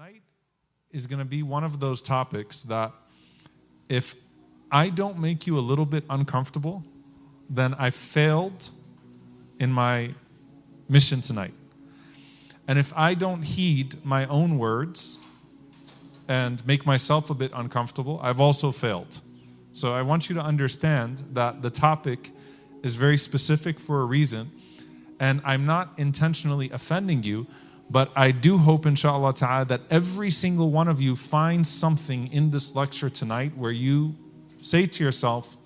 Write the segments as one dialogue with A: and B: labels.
A: Tonight is going to be one of those topics that if I don't make you a little bit uncomfortable, then I failed in my mission tonight. And if I don't heed my own words and make myself a bit uncomfortable, I've also failed. So I want you to understand that the topic is very specific for a reason, and I'm not intentionally offending you, but I do hope, inshallah ta'ala, that every single one of you finds something in this lecture tonight where you say to yourself,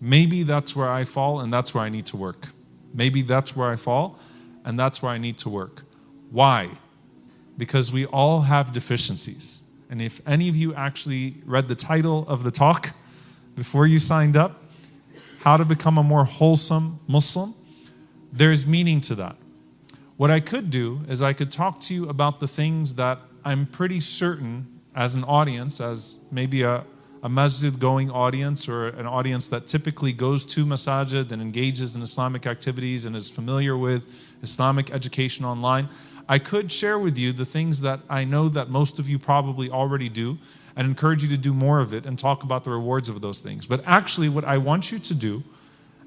A: maybe that's where I fall and that's where I need to work. Maybe that's where I fall and that's where I need to work. Why? Because we all have deficiencies. And if any of you actually read the title of the talk before you signed up, How to Become a More Wholesome Muslim, there's meaning to that. What I could do is I could talk to you about the things that I'm pretty certain as an audience, as maybe a masjid going audience or an audience that typically goes to masajid and engages in Islamic activities and is familiar with Islamic education online. I could share with you the things that I know that most of you probably already do and encourage you to do more of it and talk about the rewards of those things. But actually what I want you to do,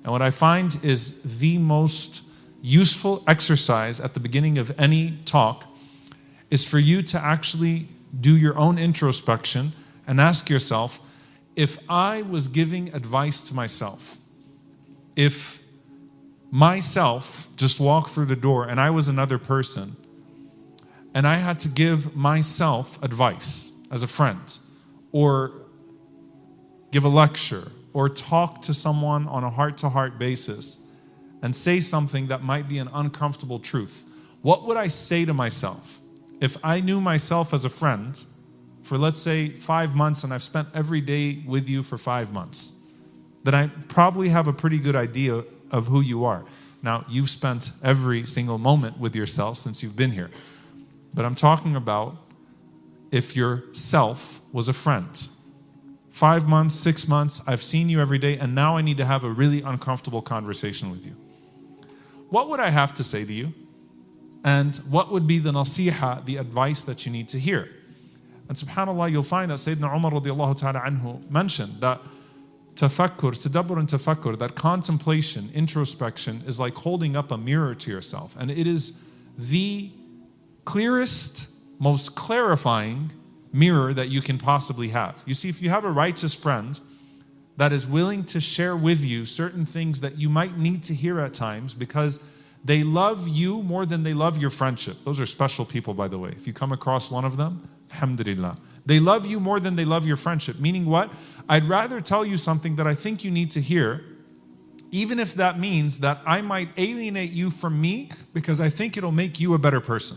A: and what I find is the most useful exercise at the beginning of any talk, is for you to actually do your own introspection and ask yourself, if I was giving advice to myself, if myself just walked through the door and I was another person, and I had to give myself advice as a friend, or give a lecture, or talk to someone on a heart-to-heart basis, and say something that might be an uncomfortable truth, what would I say to myself? If I knew myself as a friend for, let's say, 5 months, and I've spent every day with you for 5 months, then I probably have a pretty good idea of who you are. Now, you've spent every single moment with yourself since you've been here. But I'm talking about if your self was a friend. 5 months, 6 months, I've seen you every day, and now I need to have a really uncomfortable conversation with you. What would I have to say to you? And what would be the nasiha, the advice that you need to hear? And subhanAllah, you'll find that Sayyidina Umar radiallahu ta'ala anhu mentioned that tadabbur and tafakkur, that contemplation, introspection, is like holding up a mirror to yourself. And it is the clearest, most clarifying mirror that you can possibly have. You see, if you have a righteous friend that is willing to share with you certain things that you might need to hear at times because they love you more than they love your friendship. Those are special people, by the way. If you come across one of them, alhamdulillah. They love you more than they love your friendship. Meaning what? I'd rather tell you something that I think you need to hear, even if that means that I might alienate you from me because I think it'll make you a better person.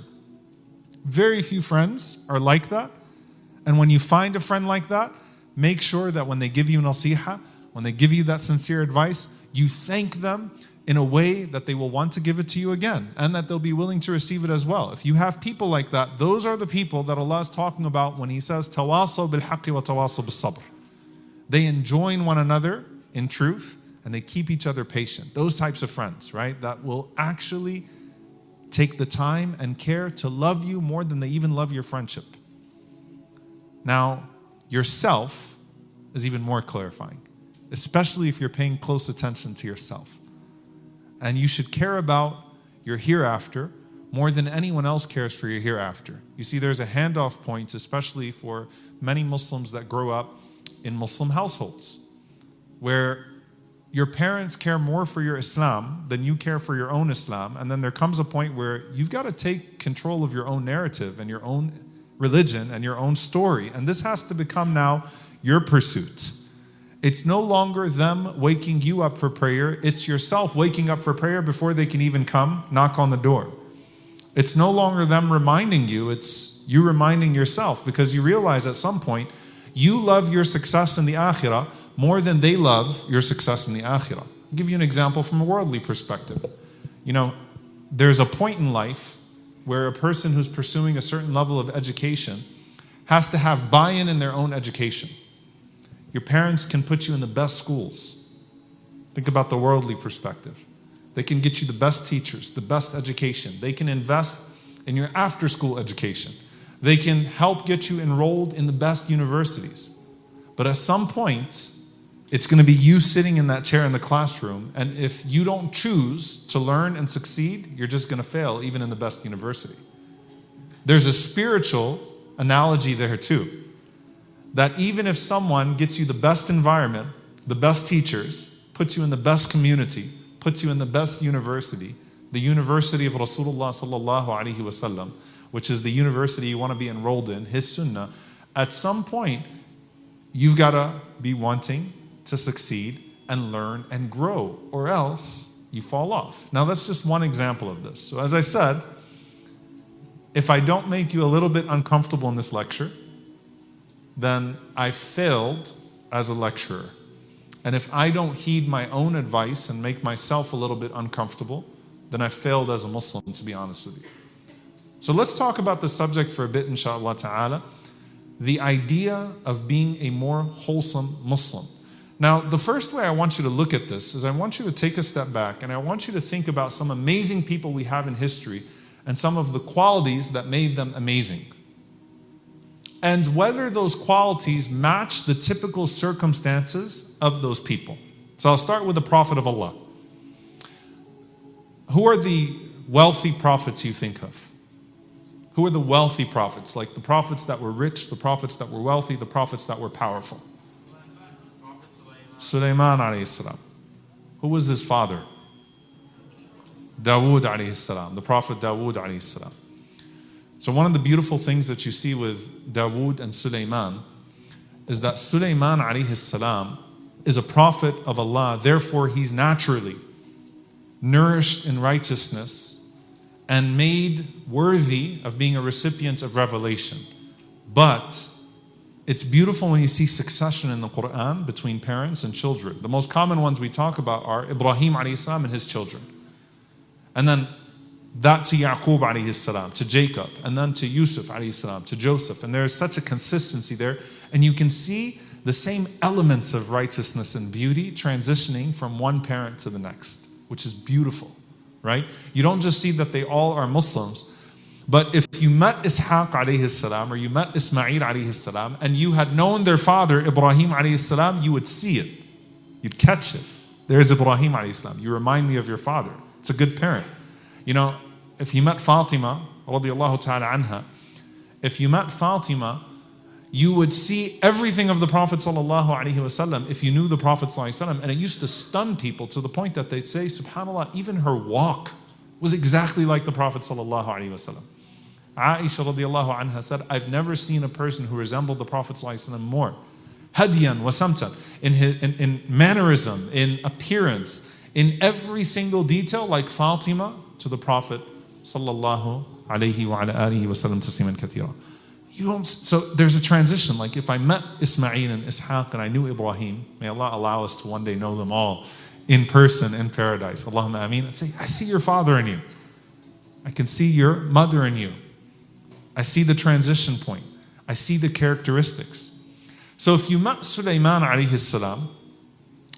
A: Very few friends are like that. And when you find a friend like that, make sure that when they give you nasiha, when they give you that sincere advice, you thank them in a way that they will want to give it to you again, and that they'll be willing to receive it as well. If you have people like that, those are the people that Allah is talking about when He says, tawasaw bil haqqi wa tawasaw bis sabr. They enjoin one another in truth, and they keep each other patient. Those types of friends, right? That will actually take the time and care to love you more than they even love your friendship. Now, yourself is even more clarifying, especially if you're paying close attention to yourself. And you should care about your hereafter more than anyone else cares for your hereafter. You see, there's a handoff point, especially for many Muslims that grow up in Muslim households, where your parents care more for your Islam than you care for your own Islam. And then there comes a point where you've got to take control of your own narrative and your own religion and your own story. And this has to become now your pursuit. It's no longer them waking you up for prayer. It's yourself waking up for prayer before they can even come knock on the door. It's no longer them reminding you. It's you reminding yourself, because you realize at some point you love your success in the akhirah more than they love your success in the akhirah. I'll give you an example from a worldly perspective. You know, there's a point in life where a person who's pursuing a certain level of education has to have buy-in in their own education. Your parents can put you in the best schools. Think about the worldly perspective. They can get you the best teachers, the best education. They can invest in your after-school education. They can help get you enrolled in the best universities. But at some point, it's going to be you sitting in that chair in the classroom, and if you don't choose to learn and succeed, you're just going to fail even in the best university. There's a spiritual analogy there too, that even if someone gets you the best environment, the best teachers, puts you in the best community, puts you in the best university, the University of Rasulullah sallallahu alaihi wasallam, which is the university you want to be enrolled in, his sunnah, at some point, you've got to be wanting to succeed and learn and grow, or else you fall off. Now that's just one example of this. So as I said, if I don't make you a little bit uncomfortable in this lecture, then I failed as a lecturer. And if I don't heed my own advice and make myself a little bit uncomfortable, then I failed as a Muslim, to be honest with you. So let's talk about the subject for a bit, inshallah ta'ala. The idea of being a more wholesome Muslim. Now, the first way I want you to look at this is I want you to take a step back and I want you to think about some amazing people we have in history and some of the qualities that made them amazing. And whether those qualities match the typical circumstances of those people. So I'll start with the Prophet of Allah. Who are the wealthy prophets you think of? Who are the wealthy prophets? Like the prophets that were rich, the prophets that were wealthy, the prophets that were powerful. Sulaiman alayhi salam. Who was his father? Dawud alayhi salam, the Prophet Dawud alayhi salam. So one of the beautiful things that you see with Dawud and Sulaiman is that Sulaiman alayhi salam is a prophet of Allah, therefore he's naturally nourished in righteousness and made worthy of being a recipient of revelation. But it's beautiful when you see succession in the Quran between parents and children. The most common ones we talk about are Ibrahim alayhi salam and his children. And then that to Yaqub alayhi salam, to Jacob, and then to Yusuf alayhi salam, to Joseph. And there is such a consistency there. And you can see the same elements of righteousness and beauty transitioning from one parent to the next, which is beautiful, right? You don't just see that they all are Muslims, but if you met Ishaq alayhi salam or you met Ismail alayhi salam and you had known their father Ibrahim alayhi salam, you would see it. You'd catch it. There's Ibrahim alayhi salam. You remind me of your father. It's a good parent. You know, if you met Fatima radiallahu ta'ala anha, if you met Fatima, you would see everything of the Prophet sallallahu alaihi wasallam if you knew the Prophet sallallahu alaihi wasallam, and it used to stun people to the point that they'd say, subhanallah, even her walk was exactly like the Prophet sallallahu alaihi wasallam. Aisha radiallahu anha said, I've never seen a person who resembled the Prophet sallallahu alaihi wasallam more. Hadiyan wa samtan, in mannerism, in appearance, in every single detail, like Fatima to the Prophet sallallahu alaihi wa ala alihi wa sallam tasliman kathira. So there's a transition. Like if I met Ismail and Ishaq and I knew Ibrahim, may Allah allow us to one day know them all in person in paradise. Allahumma ameen. I'd say, I see your father in you. I can see your mother in you. I see the transition point. I see the characteristics. So if you met Sulaiman alayhi salam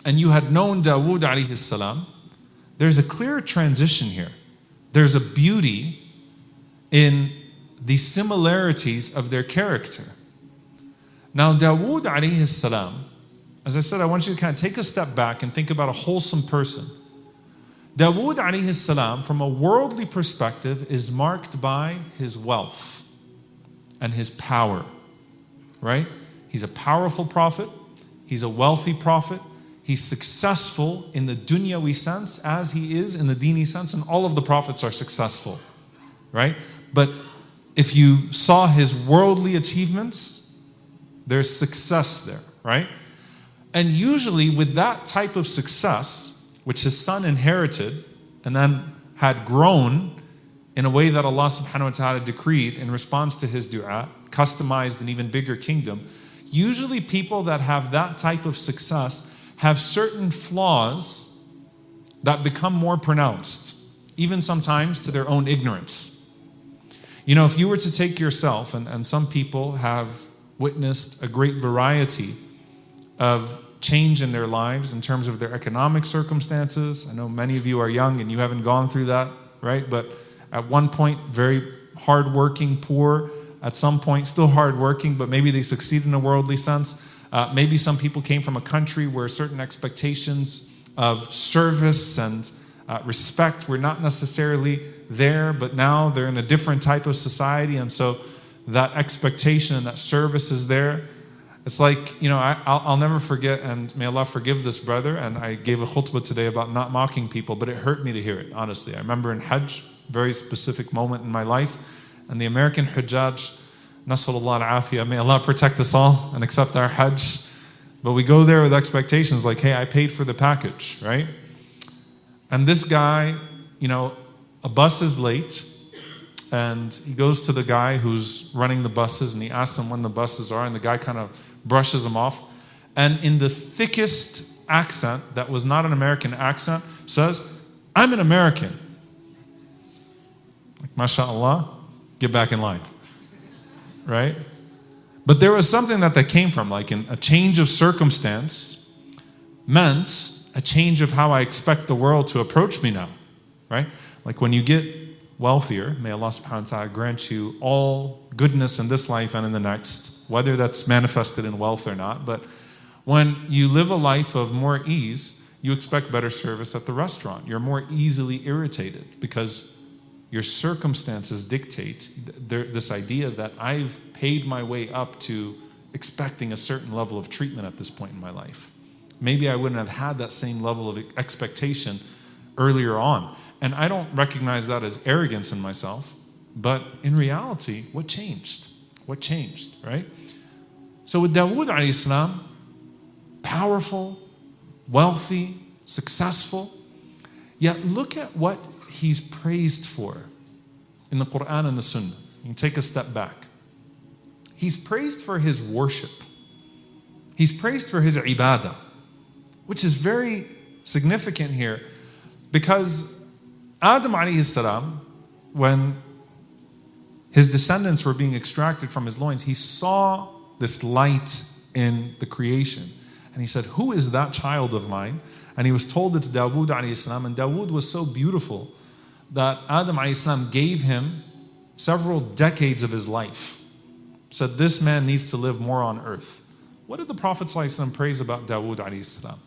A: and you had known Dawood alayhi salam, there's a clear transition here. There's a beauty in the similarities of their character. Now Dawood alayhi salam, as I said, I want you to kind of take a step back and think about a wholesome person. Dawood alayhi salam, from a worldly perspective, is marked by his wealth and his power, right? He's a powerful prophet. He's a wealthy prophet. He's successful in the dunyawi sense as he is in the dini sense, and all of the prophets are successful, right? But if you saw his worldly achievements, there's success there, right? And usually with that type of success, which his son inherited and then had grown in a way that Allah subhanahu wa ta'ala decreed in response to his dua, customized an even bigger kingdom, usually people that have that type of success have certain flaws that become more pronounced, even sometimes to their own ignorance. You know, if you were to take yourself, and some people have witnessed a great variety of change in their lives in terms of their economic circumstances. I know many of you are young and you haven't gone through that, right? But at one point, very hardworking, poor, at some point, still hardworking, but maybe they succeed in a worldly sense. Maybe some people came from a country where certain expectations of service and respect were not necessarily there, but now they're in a different type of society, and so that expectation and that service is there. It's like, I'll never forget, and may Allah forgive this brother, and I gave a khutbah today about not mocking people, but it hurt me to hear it, honestly. I remember in Hajj, very specific moment in my life, and the American Hujjaj, Nasalullah al-Afiyah, may Allah protect us all and accept our Hajj. But we go there with expectations like, hey, I paid for the package, right? And this guy, a bus is late, and he goes to the guy who's running the buses, and he asks him when the buses are, and the guy kind of brushes him off. And in the thickest accent, that was not an American accent, says, I'm an American. Like, mashallah, get back in line, right? But there was something that came from, like a change of circumstance meant a change of how I expect the world to approach me now, right? Like when you get wealthier, may Allah subhanahu wa ta'ala grant you all goodness in this life and in the next, whether that's manifested in wealth or not. But when you live a life of more ease, you expect better service at the restaurant. You're more easily irritated because your circumstances dictate this idea that I've paid my way up to expecting a certain level of treatment at this point in my life. Maybe I wouldn't have had that same level of expectation earlier on. And I don't recognize that as arrogance in myself, but in reality, what changed? What changed, right? So with Dawud alayhi salam, powerful, wealthy, successful, yet look at what he's praised for in the Quran and the Sunnah. You can take a step back. He's praised for his worship. He's praised for his ibadah, which is very significant here, because Adam alayhi salam, when his descendants were being extracted from his loins, he saw this light in the creation. And he said, who is that child of mine? And he was told it's Dawud alayhi salam. And Dawud was so beautiful that Adam alayhi salam gave him several decades of his life. Said this man needs to live more on earth. What did the Prophet ﷺ praise about Dawud alayhi salam?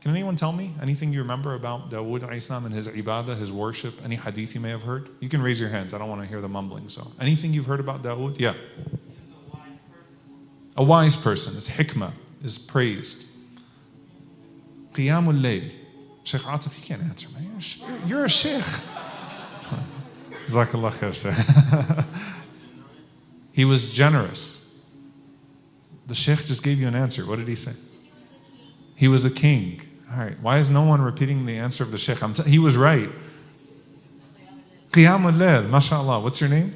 A: Can anyone tell me anything you remember about Dawud alayhi salam and his ibadah, his worship, any hadith you may have heard? You can raise your hands. I don't want to hear the mumbling. So, anything you've heard about Dawud? Yeah. A wise person. His hikmah is praised. Qiyamul layl. Sheikh Atif, you can't answer, man. You're a sheikh. Jazakallah khair, Sheikh. He was generous. The sheikh just gave you an answer. What did he say? He was a king. All right. Why is no one repeating the answer of the sheikh? He was right. Qiyamul layl. MashaAllah. What's your name?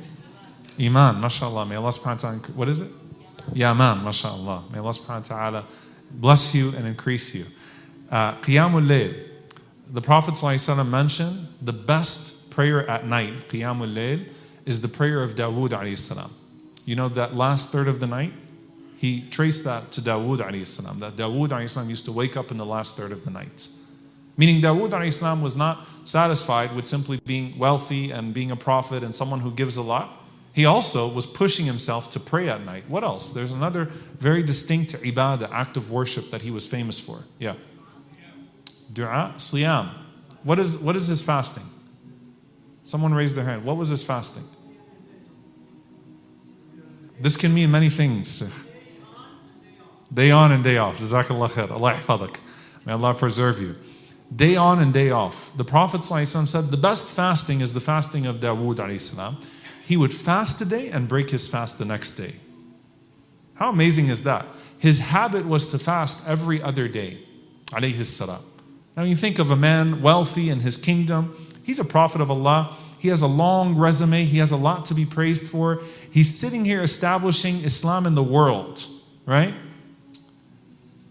A: Iman. MashaAllah. May Allah subhanahu wa ta'ala. What is it? Yaman. MashaAllah. May Allah subhanahu wa ta'ala bless you and increase you. Qiyamul layl. The Prophet ﷺ mentioned the best prayer at night, Qiyamul layl, is the prayer of Dawud alayhi salam. You know that last third of the night? He traced that to Dawud alayhi salam, that Dawud alayhi salam used to wake up in the last third of the night. Meaning Dawud alayhi salam was not satisfied with simply being wealthy and being a prophet and someone who gives a lot. He also was pushing himself to pray at night. What else? There's another very distinct ibadah, act of worship that he was famous for. Yeah. Dua, Siyam. What is his fasting? Someone raised their hand. What was his fasting? This can mean many things. Day on and day off. Jazakallah khair. Allah ihfadak. May Allah preserve you. Day on and day off. The Prophet ﷺ said the best fasting is the fasting of Dawud alayhi salam. He would fast a day and break his fast the next day. How amazing is that? His habit was to fast every other day. Alayhi salam. Now you think of a man wealthy in his kingdom. He's a prophet of Allah. He has a long resume. He has a lot to be praised for. He's sitting here establishing Islam in the world, right?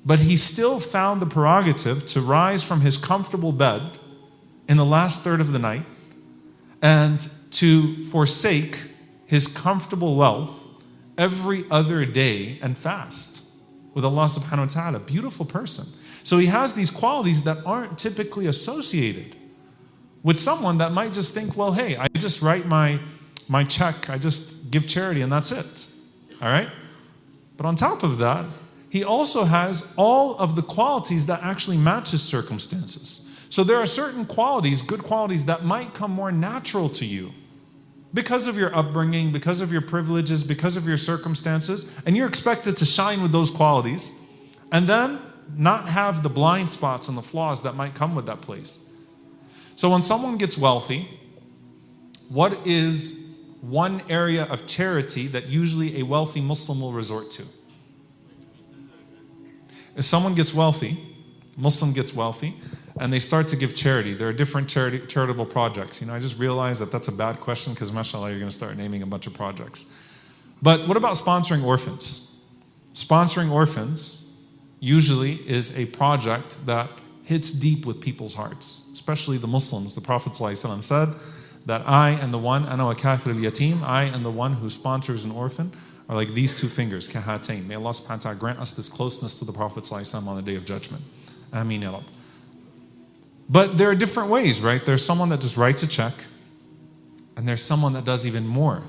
A: But he still found the prerogative to rise from his comfortable bed in the last third of the night and to forsake his comfortable wealth every other day and fast with Allah subhanahu wa ta'ala. Beautiful person. So he has these qualities that aren't typically associated with someone that might just think, well, hey, I just write my my check, I just give charity and that's it. All right? But on top of that, he also has all of the qualities that actually match his circumstances. So there are certain qualities, good qualities, that might come more natural to you because of your upbringing, because of your privileges, because of your circumstances, and you're expected to shine with those qualities and then not have the blind spots and the flaws that might come with that place. So when someone gets wealthy, what is one area of charity that usually a wealthy Muslim will resort to? If someone gets wealthy, Muslim gets wealthy, and they start to give charity, there are different charitable projects. I just realized that that's a bad question because mashallah, you're going to start naming a bunch of projects. But what about sponsoring orphans? Sponsoring orphans usually is a project that hits deep with people's hearts, especially the Muslims. The Prophet ﷺ said that I and the one, ana wa kafir al-yatim, I and the one who sponsors an orphan are like these two fingers, kahatain. May Allah subhanahu wa ta'ala grant us this closeness to the Prophet ﷺ on the Day of Judgment. Ameen ya Rabb. But there are different ways, right? There's someone that just writes a check, and there's someone that does even more,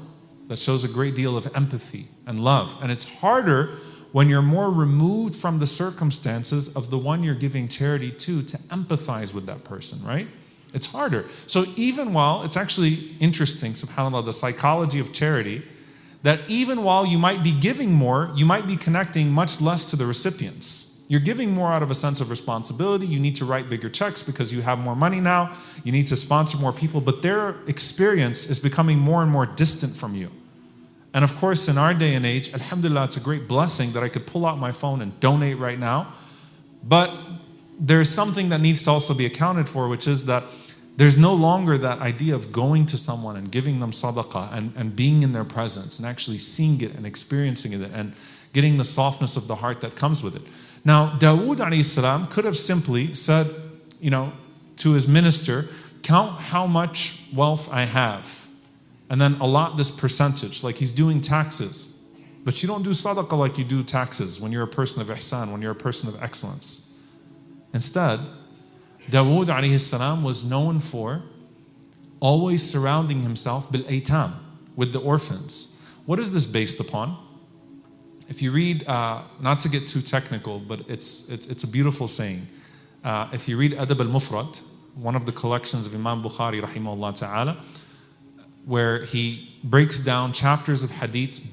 A: that shows a great deal of empathy and love. And it's harder when you're more removed from the circumstances of the one you're giving charity to empathize with that person, right? It's harder. So even while, it's actually interesting, subhanAllah, the psychology of charity, that even while you might be giving more, you might be connecting much less to the recipients. You're giving more out of a sense of responsibility. You need to write bigger checks because you have more money now. You need to sponsor more people, but their experience is becoming more and more distant from you. And of course, in our day and age, alhamdulillah, it's a great blessing that I could pull out my phone and donate right now. But there's something that needs to also be accounted for, which is that there's no longer that idea of going to someone and giving them sadaqah and being in their presence and actually seeing it and experiencing it and getting the softness of the heart that comes with it. Now, Dawud alayhi salam could have simply said, to his minister, count how much wealth I have and then allot this percentage, like he's doing taxes. But you don't do sadaqah like you do taxes when you're a person of ihsan, when you're a person of excellence. Instead, Dawud alayhi salam was known for always surrounding himself bil aitam, with the orphans. What is this based upon? If you read, not to get too technical, but it's a beautiful saying. If you read Adab al-Mufrad, one of the collections of Imam Bukhari rahimahullah ta'ala, where he breaks down chapters of hadiths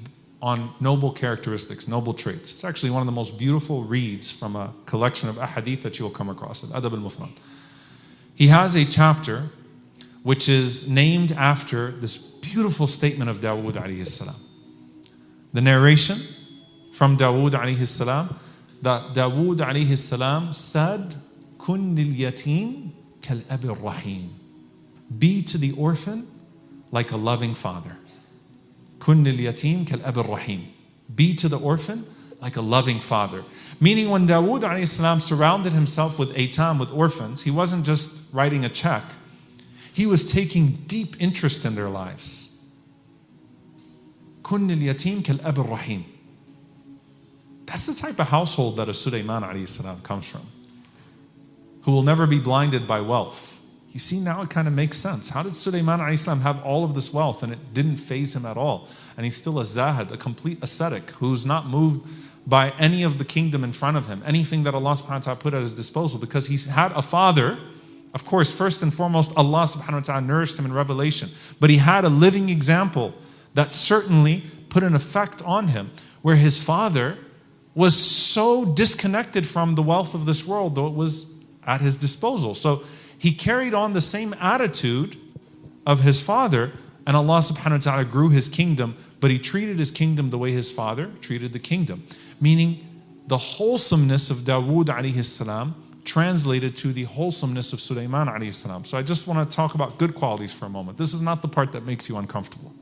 A: on noble characteristics, noble traits. It's actually one of the most beautiful reads from a collection of ahadith that you will come across, Adab al-Mufrad. He has a chapter which is named after this beautiful statement of Dawud alayhi salam. The narration from Dawud alayhi salam, that Dawud alayhi salam said, Kun lil yatim kal abi rahim. Be to the orphan like a loving father. Kun lil yatim kal abi rahim. Be to the orphan like a loving father. Meaning when Dawud alayhi salam surrounded himself with aitam, with orphans, he wasn't just writing a check. He was taking deep interest in their lives. Kun lil yatim kal abi rahim. That's the type of household that a Sulaiman alayhi salam comes from, who will never be blinded by wealth. You see, now it kind of makes sense. How did Sulaiman alayhi salam have all of this wealth and it didn't faze him at all? And he's still a zahid, a complete ascetic, who's not moved by any of the kingdom in front of him, anything that Allah subhanahu wa ta'ala put at his disposal, because he's had a father. Of course, first and foremost, Allah subhanahu wa ta'ala nourished him in revelation, but he had a living example that certainly put an effect on him, where his father was so disconnected from the wealth of this world, though it was at his disposal. So he carried on the same attitude of his father, and Allah subhanahu wa ta'ala grew his kingdom, but he treated his kingdom the way his father treated the kingdom. Meaning the wholesomeness of Dawud alayhi salam translated to the wholesomeness of Sulaiman alayhi salam. So I just want to talk about good qualities for a moment. This is not the part that makes you uncomfortable.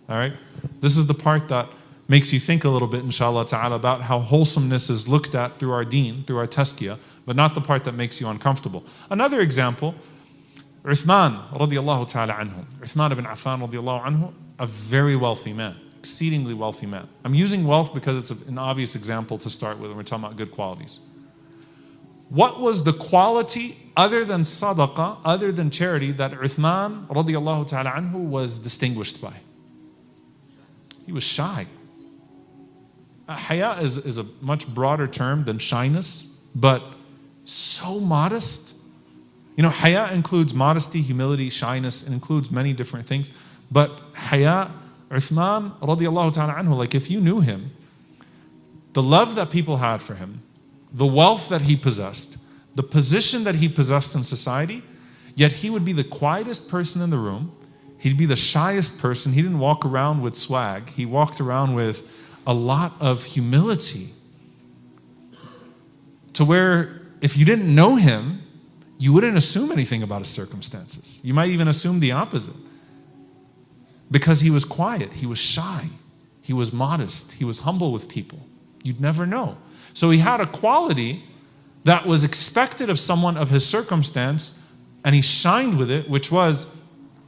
A: All right? This is the part that makes you think a little bit, inshallah ta'ala, about how wholesomeness is looked at through our deen, through our tazkiyah, but not the part that makes you uncomfortable. Another example, Uthman radiallahu ta'ala anhu. Uthman ibn Affan radiallahu anhu, a very wealthy man, exceedingly wealthy man. I'm using wealth because it's an obvious example to start with when we're talking about good qualities. What was the quality other than sadaqah, other than charity, that Uthman radiallahu ta'ala anhu was distinguished by? He was shy. Haya is a much broader term than shyness, but so modest. You know, haya includes modesty, humility, shyness. It includes many different things. But haya, Uthman radiallahu ta'ala anhu, like if you knew him, the love that people had for him, the wealth that he possessed, the position that he possessed in society, yet he would be the quietest person in the room. He'd be the shyest person. He didn't walk around with swag. He walked around with a lot of humility. To where if you didn't know him, you wouldn't assume anything about his circumstances. You might even assume the opposite. Because he was quiet, he was shy, he was modest, he was humble with people. You'd never know. So he had a quality that was expected of someone of his circumstance, and he shined with it, which was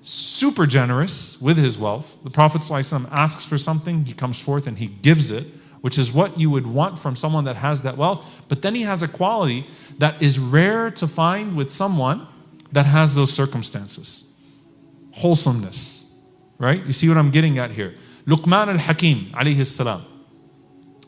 A: super generous with his wealth. The Prophet ﷺ asks for something, he comes forth and he gives it, which is what you would want from someone that has that wealth. But then he has a quality that is rare to find with someone that has those circumstances. Wholesomeness, right? You see what I'm getting at here. Luqman al-Hakim, alayhi salam.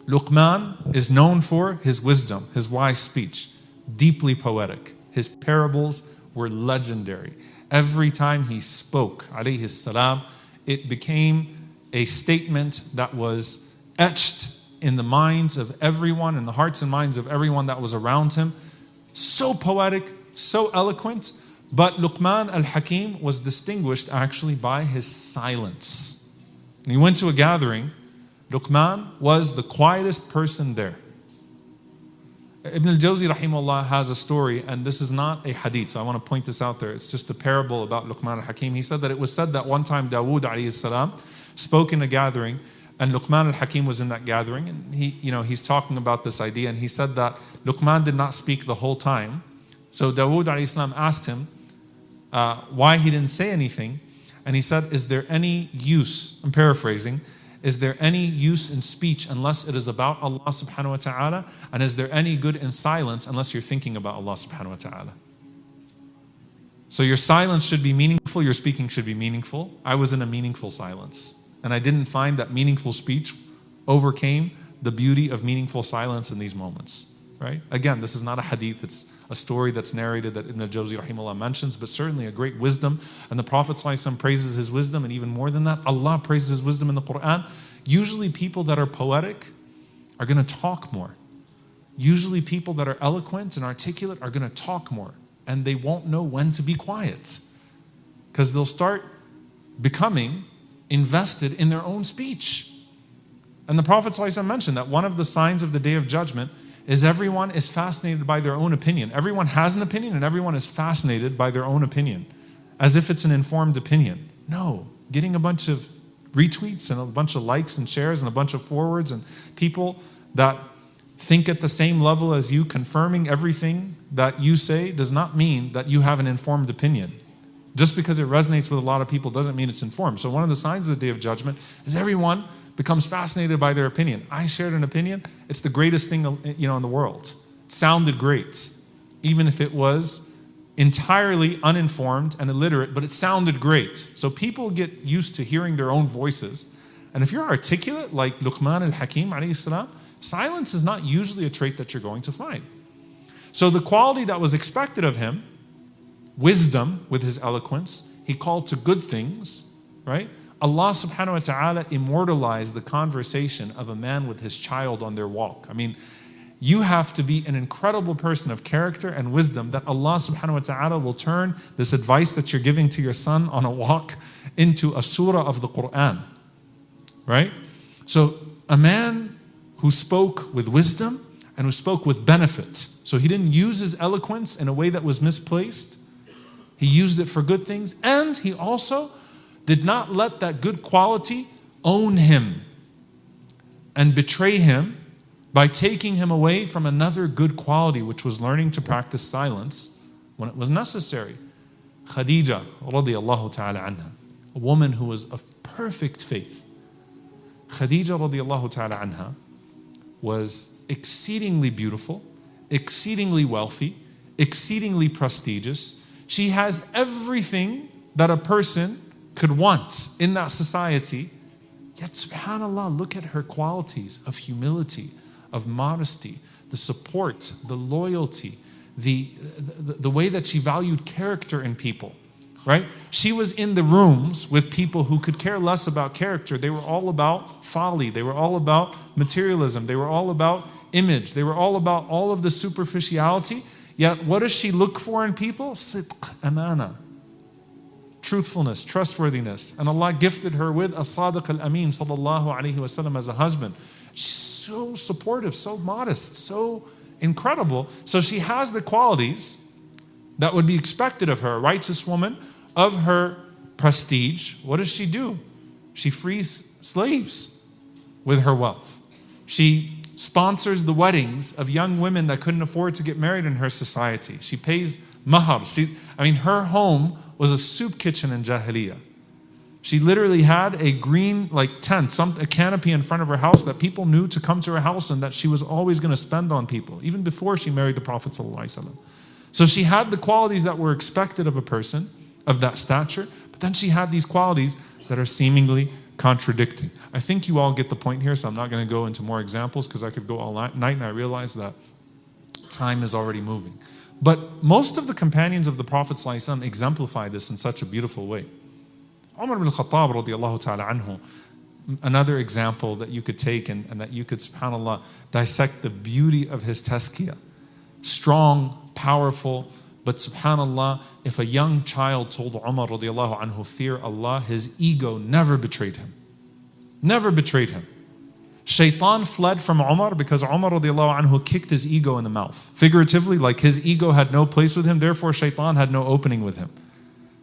A: Luqman is known for his wisdom, his wise speech, deeply poetic. His parables were legendary. Every time he spoke, alayhi salam, it became a statement that was etched in the minds of everyone, in the hearts and minds of everyone that was around him. So poetic, so eloquent. But Luqman al-Hakim was distinguished actually by his silence. When he went to a gathering, Luqman was the quietest person there. Ibn al-Jawzi rahimahullah has a story, and this is not a hadith, so I want to point this out there. It's just a parable about Luqman al-Hakim. He said that it was said that one time Dawud alayhi salam spoke in a gathering, and Luqman al-Hakim was in that gathering, and he's talking about this idea, and he said that Luqman did not speak the whole time. So Dawud alayhi salam asked him why he didn't say anything, and he said, is there any use, I'm paraphrasing, is there any use in speech unless it is about Allah subhanahu wa ta'ala? And is there any good in silence unless you're thinking about Allah subhanahu wa ta'ala? So your silence should be meaningful, your speaking should be meaningful. I was in a meaningful silence. And I didn't find that meaningful speech overcame the beauty of meaningful silence in these moments. Right? Again, this is not a hadith, it's a story that's narrated that Ibn al-Jawzi rahimahullah mentions, but certainly a great wisdom. And the Prophet ﷺ praises his wisdom, and even more than that, Allah praises his wisdom in the Quran. Usually people that are poetic are going to talk more. Usually people that are eloquent and articulate are going to talk more, and they won't know when to be quiet, because they'll start becoming invested in their own speech. And the Prophet ﷺ mentioned that one of the signs of the Day of Judgment is everyone is fascinated by their own opinion. Everyone has an opinion and everyone is fascinated by their own opinion, as if it's an informed opinion. No, getting a bunch of retweets and a bunch of likes and shares and a bunch of forwards and people that think at the same level as you, confirming everything that you say, does not mean that you have an informed opinion. Just because it resonates with a lot of people doesn't mean it's informed. So one of the signs of the Day of Judgment is everyone becomes fascinated by their opinion. I shared an opinion. It's the greatest thing in the world. It sounded great, even if it was entirely uninformed and illiterate, but it sounded great. So people get used to hearing their own voices. And if you're articulate like Luqman al-Hakim alayhi salam, silence is not usually a trait that you're going to find. So the quality that was expected of him, wisdom with his eloquence, he called to good things, right? Allah subhanahu wa ta'ala immortalized the conversation of a man with his child on their walk. I mean, you have to be an incredible person of character and wisdom that Allah subhanahu wa ta'ala will turn this advice that you're giving to your son on a walk into a surah of the Quran, right? So a man who spoke with wisdom and who spoke with benefit. So he didn't use his eloquence in a way that was misplaced. He used it for good things, and he also did not let that good quality own him and betray him by taking him away from another good quality, which was learning to practice silence when it was necessary. Khadija radiyallahu ta'ala anha, a woman who was of perfect faith. Khadija radiyallahu ta'ala anha was exceedingly beautiful, exceedingly wealthy, exceedingly prestigious. She has everything that a person could want in that society, Yet subhanAllah, look at her qualities of humility, of modesty, the support, the loyalty, the way that she valued character in people, right? She was in the rooms with people who could care less about character. They were all about folly. They were all about materialism. They were all about image. They were all about all of the superficiality. Yet what does she look for in people? Sidq, amana, truthfulness, trustworthiness. And Allah gifted her with as-sadiq al-amin sallallahu alayhi wa sallam as a husband. She's so supportive, so modest, so incredible. So she has the qualities that would be expected of her, a righteous woman, of her prestige. What does she do? She frees slaves with her wealth. She sponsors the weddings of young women that couldn't afford to get married in her society. She pays mahar. Her home was a soup kitchen in Jahiliyyah. She literally had a green tent, a canopy in front of her house that people knew to come to her house and that she was always going to spend on people, even before she married the Prophet ﷺ. So she had the qualities that were expected of a person of that stature, but then she had these qualities that are seemingly contradicting. I think you all get the point here, so I'm not going to go into more examples because I could go all night, and I realize that time is already moving. But most of the companions of the Prophet ﷺ exemplify this in such a beautiful way. Umar ibn Khattab radiallahu ta'ala anhu, another example that you could take and that you could, subhanAllah, dissect the beauty of his tazkiyah. Strong, powerful, but subhanAllah, if a young child told Umar radiallahu anhu, fear Allah, his ego never betrayed him. Never betrayed him. Shaitan fled from Umar because Umar radiallahu anhu kicked his ego in the mouth. Figuratively, like his ego had no place with him, therefore Shaitan had no opening with him.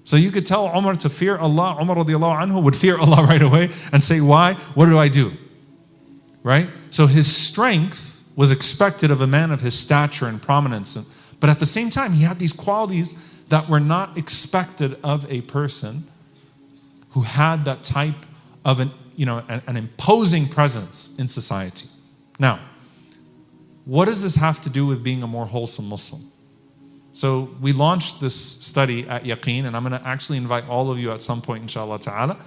A: So you could tell Umar to fear Allah. Umar radiallahu anhu would fear Allah right away and say, why? What do I do? Right? So his strength was expected of a man of his stature and prominence. But at the same time, he had these qualities that were not expected of a person who had that type of an imposing presence in society. Now, what does this have to do with being a more wholesome Muslim? So we launched this study at Yaqeen, and I'm going to actually invite all of you at some point, inshallah ta'ala,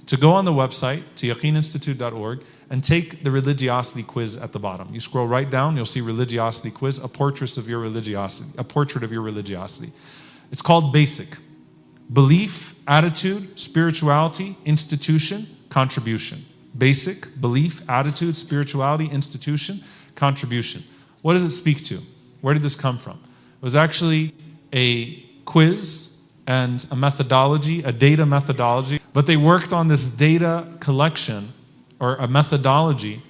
A: to go on the website, to yaqeeninstitute.org, and take the religiosity quiz at the bottom. You scroll right down, you'll see religiosity quiz, a portrait of your religiosity. It's called BASIC. Belief, attitude, spirituality, institution, contribution. Basic, belief, attitude, spirituality, institution, contribution. What does it speak to? Where did this come from? It was actually a quiz and a methodology, a data methodology, but they worked on this data collection or a methodology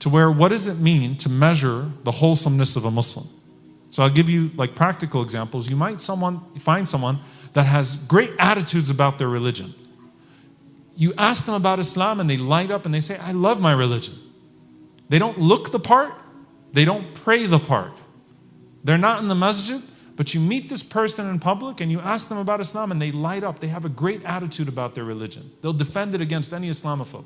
A: to where, what does it mean to measure the wholesomeness of a Muslim? So I'll give you practical examples. You might find someone that has great attitudes about their religion. You ask them about Islam and they light up and they say, I love my religion. They don't look the part, they don't pray the part. They're not in the masjid, but you meet this person in public and you ask them about Islam and they light up. They have a great attitude about their religion. They'll defend it against any Islamophobe,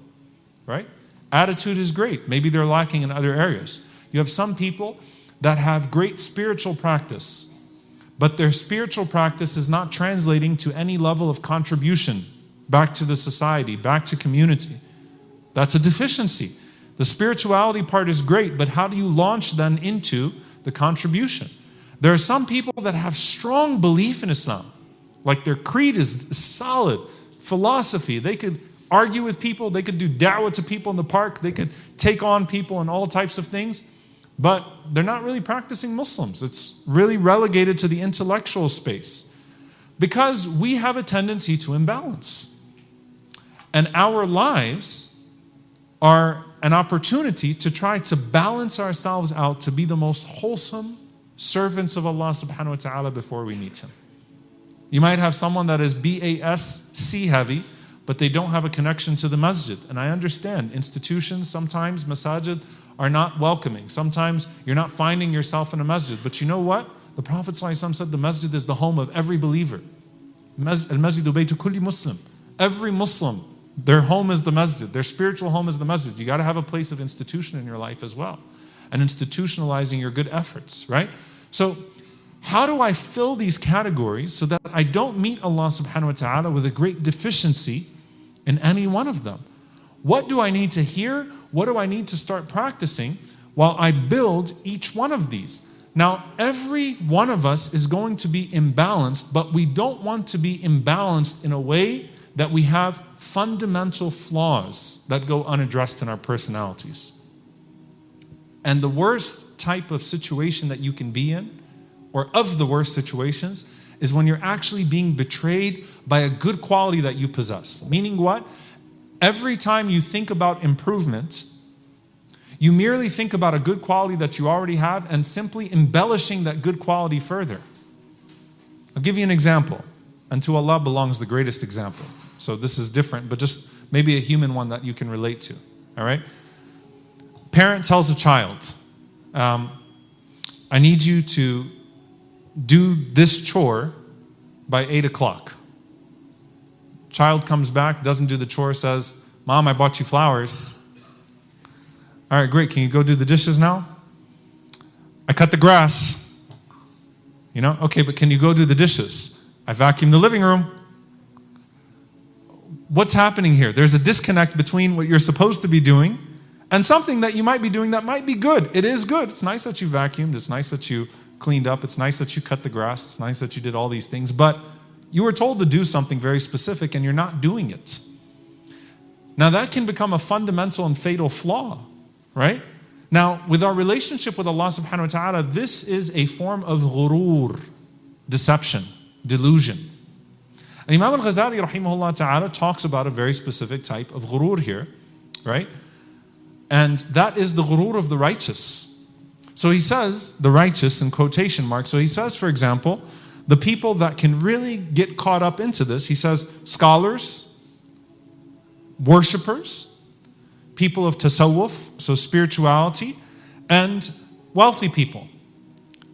A: right? Attitude is great. Maybe they're lacking in other areas. You have some people that have great spiritual practice, but their spiritual practice is not translating to any level of contribution back to the society, back to community. That's a deficiency. The spirituality part is great, but how do you launch then into the contribution? There are some people that have strong belief in Islam, like their creed is solid, philosophy. They could argue with people, they could do da'wah to people in the park, they could take on people and all types of things, but they're not really practicing Muslims. It's really relegated to the intellectual space because we have a tendency to imbalance. And our lives are an opportunity to try to balance ourselves out to be the most wholesome servants of Allah subhanahu wa ta'ala before we meet Him. You might have someone that is BASC heavy, but they don't have a connection to the masjid. And I understand institutions, sometimes masajid are not welcoming. Sometimes you're not finding yourself in a masjid. But you know what? The Prophet ﷺ said the masjid is the home of every believer. Al-masjidu baytu kulli Muslim. Every Muslim, their home is the masjid. Their spiritual home is the masjid. You got to have a place of institution in your life as well. And institutionalizing your good efforts, right? So how do I fill these categories so that I don't meet Allah subhanahu wa ta'ala with a great deficiency in any one of them? What do I need to hear? What do I need to start practicing while I build each one of these? Now, every one of us is going to be imbalanced, but we don't want to be imbalanced in a way that we have fundamental flaws that go unaddressed in our personalities. And the worst type of situation that you can be in, or of the worst situations, is when you're actually being betrayed by a good quality that you possess. Meaning what? Every time you think about improvement, you merely think about a good quality that you already have and simply embellishing that good quality further. I'll give you an example. And to Allah belongs the greatest example. So this is different, but just maybe a human one that you can relate to. All right? Parent tells a child, I need you to do this chore by 8 o'clock. Child comes back, doesn't do the chore, says, Mom, I bought you flowers. All right, great. Can you go do the dishes now? I cut the grass. Okay, but can you go do the dishes? I vacuumed the living room. What's happening here? There's a disconnect between what you're supposed to be doing and something that you might be doing that might be good. It is good. It's nice that you vacuumed. It's nice that you cleaned up. It's nice that you cut the grass. It's nice that you did all these things. But you were told to do something very specific and you're not doing it. Now that can become a fundamental and fatal flaw, right? Now, with our relationship with Allah subhanahu wa ta'ala, this is a form of ghurur, deception, delusion. And Imam al-Ghazali rahimahullah ta'ala talks about a very specific type of ghurur here, right? And that is the ghurur of the righteous. So he says, the righteous in quotation marks. So he says, for example, the people that can really get caught up into this, he says, scholars, worshippers, people of tasawwuf, so spirituality, and wealthy people.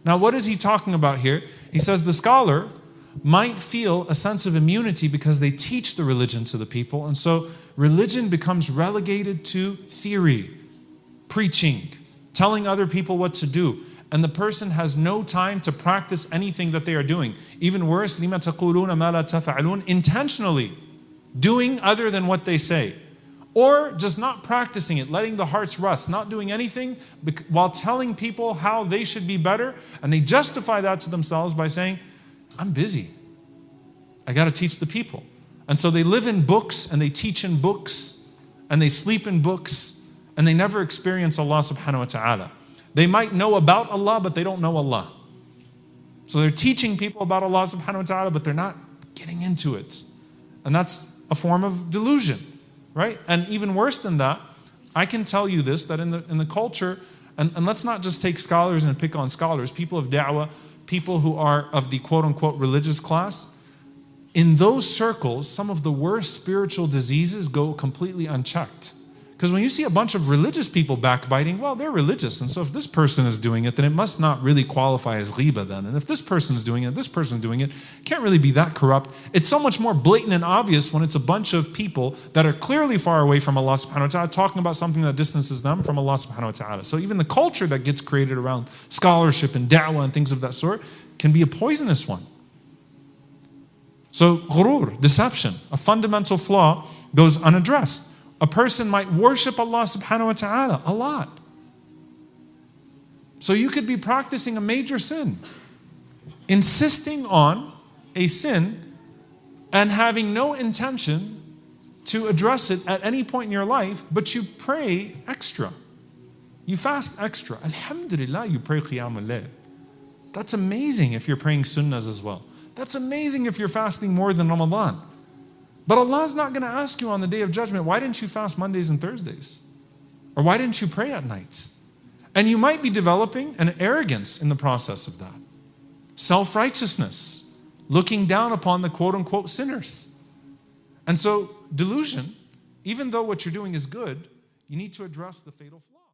A: Now, what is he talking about here? He says the scholar might feel a sense of immunity because they teach the religion to the people, and so religion becomes relegated to theory, preaching, telling other people what to do, and the person has no time to practice anything that they are doing. Even worse, لِمَ تَقُولُونَ مَا لَا تَفْعَلُونَ, intentionally doing other than what they say. Or just not practicing it, letting the hearts rust, not doing anything while telling people how they should be better, and they justify that to themselves by saying, I'm busy. I got to teach the people. And so they live in books, and they teach in books, and they sleep in books, and they never experience Allah subhanahu wa ta'ala. They might know about Allah, but they don't know Allah. So they're teaching people about Allah subhanahu wa ta'ala, but they're not getting into it. And that's a form of delusion, right? And even worse than that, I can tell you this, that in the culture, and let's not just take scholars and pick on scholars, people of da'wah, people who are of the quote-unquote religious class, in those circles, some of the worst spiritual diseases go completely unchecked. Because when you see a bunch of religious people backbiting, well, they're religious. And so if this person is doing it, then it must not really qualify as ghiba then. And if this person is doing it, this person is doing it, can't really be that corrupt. It's so much more blatant and obvious when it's a bunch of people that are clearly far away from Allah subhanahu wa ta'ala talking about something that distances them from Allah subhanahu wa ta'ala. So even the culture that gets created around scholarship and da'wah and things of that sort can be a poisonous one. So ghurur, deception, a fundamental flaw goes unaddressed. A person might worship Allah subhanahu wa ta'ala a lot. So you could be practicing a major sin, insisting on a sin and having no intention to address it at any point in your life, but you pray extra. You fast extra. Alhamdulillah, you pray qiyamul layl. That's amazing if you're praying sunnahs as well. That's amazing if you're fasting more than Ramadan. But Allah's not going to ask you on the day of judgment, why didn't you fast Mondays and Thursdays? Or why didn't you pray at night? And you might be developing an arrogance in the process of that. Self-righteousness, looking down upon the quote-unquote sinners. And so delusion, even though what you're doing is good, you need to address the fatal flaw.